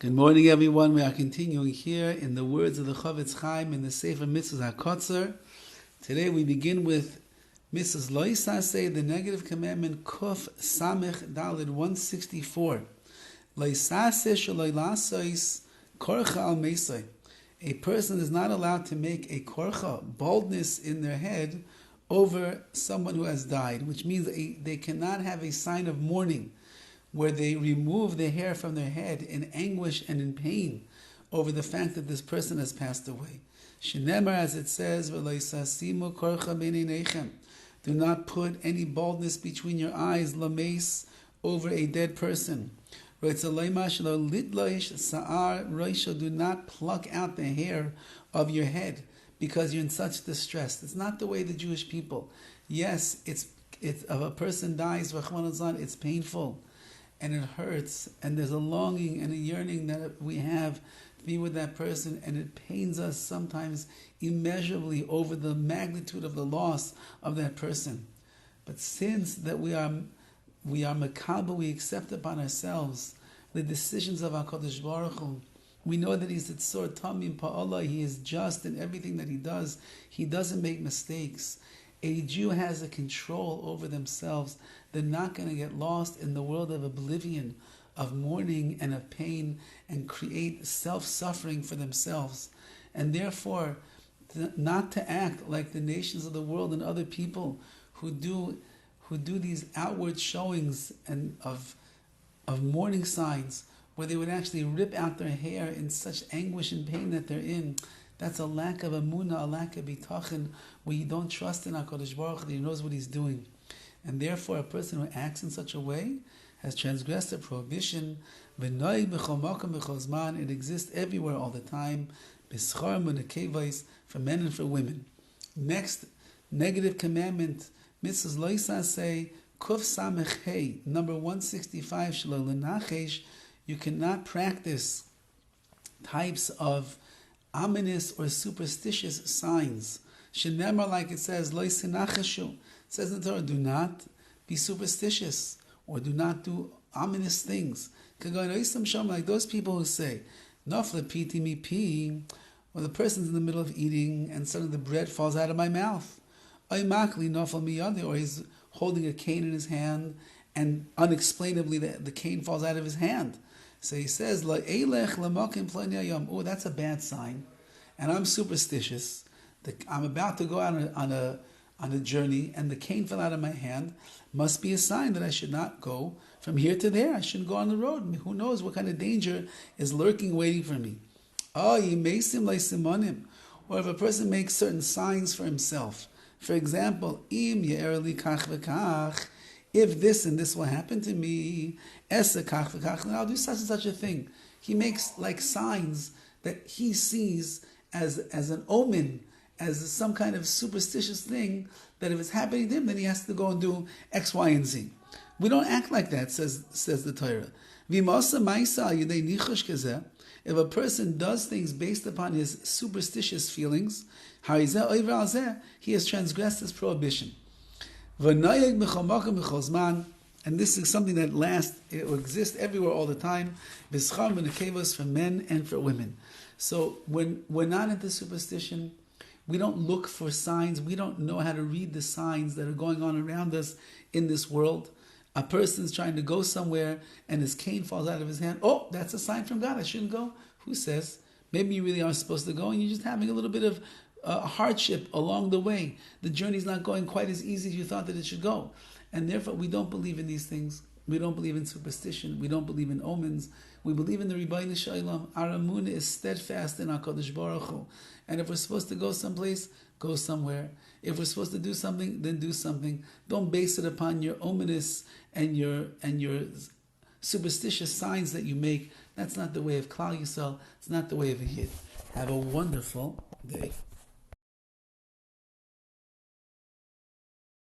Good morning, everyone. We are continuing here in the words of the HaChaim in the Sefer Mitzvah HaKotzer. Today we begin with Mrs. Loisase, the negative commandment, Kuf Samech Dalid 164. Loisase shaloilasois korcha al mesai. A person is not allowed to make a korcha, boldness in their head, over someone who has died, which means they cannot have a sign of mourning, where they remove the hair from their head in anguish and in pain over the fact that this person has passed away. Shenemar, as it says, "V'loisasimu korcha b'nei neichem." Do not put any boldness between your eyes, lameis, over a dead person. Do not pluck out the hair of your head because you're in such distress. It's not the way the Jewish people. Yes, it's if a person dies, it's painful. And it hurts, and there's a longing and a yearning that we have to be with that person, and it pains us sometimes immeasurably over the magnitude of the loss of that person. But since that we are makabel, we accept upon ourselves the decisions of HaKadosh Baruch Hu. We know that He's Tzor Tamim Pa'ala. He is just in everything that He does. He doesn't make mistakes. A Jew has a control over themselves. They're not going to get lost in the world of oblivion, of mourning and of pain, and create self-suffering for themselves. And therefore, not to act like the nations of the world and other people who do these outward showings and of mourning signs, where they would actually rip out their hair in such anguish and pain that they're in. That's a lack of emunah, a lack of bitachon, where you don't trust in HaKadosh Baruch Hu, that He knows what He's doing. And therefore, a person who acts in such a way has transgressed a prohibition. It exists everywhere all the time, for men and for women. Next, negative commandment, Mitzvahs Loisase, Kuf Samech Hey, number 165, Shelo Lenachesh. You cannot practice types of ominous or superstitious signs. Shenemar, like it says, Lo sinachashu. It says in the Torah, do not be superstitious or do not do ominous things. Like those people who say, Nafla piti mi pi, or the person's in the middle of eating and suddenly the bread falls out of my mouth. Makli nafal miyade, or he's holding a cane in his hand and unexplainably the cane falls out of his hand. So he says, oh, that's a bad sign, and I'm superstitious. I'm about to go out on a journey, and the cane fell out of my hand. Must be a sign that I should not go from here to there. I shouldn't go on the road. Who knows what kind of danger is lurking, waiting for me? Oh, yimesim leisimonim. Or if a person makes certain signs for himself. For example, im ye'erli kach v'kach. If this and this will happen to me, then I'll do such and such a thing. He makes like signs that he sees as an omen, as some kind of superstitious thing, that if it's happening to him, then he has to go and do X, Y, and Z. We don't act like that, says the Torah. If a person does things based upon his superstitious feelings, he has transgressed his prohibition. And this is something that it will exist everywhere all the time, for men and for women. So when we're not into superstition, we don't look for signs, we don't know how to read the signs that are going on around us in this world. A person's trying to go somewhere and his cane falls out of his hand. Oh, that's a sign from God, I shouldn't go. Who says? Maybe you really aren't supposed to go and you're just having a little bit of hardship along the way. The journey's not going quite as easy as you thought that it should go. And therefore, we don't believe in these things. We don't believe in superstition. We don't believe in omens. We believe in the Rabbi Shalom. Our emunah is steadfast in HaKadosh Baruch Hu. And if we're supposed to go someplace, go somewhere. If we're supposed to do something, then do something. Don't base it upon your ominous and your superstitious signs that you make. That's not the way of Klal Yisrael. It's not the way of a Yid. Have a wonderful day.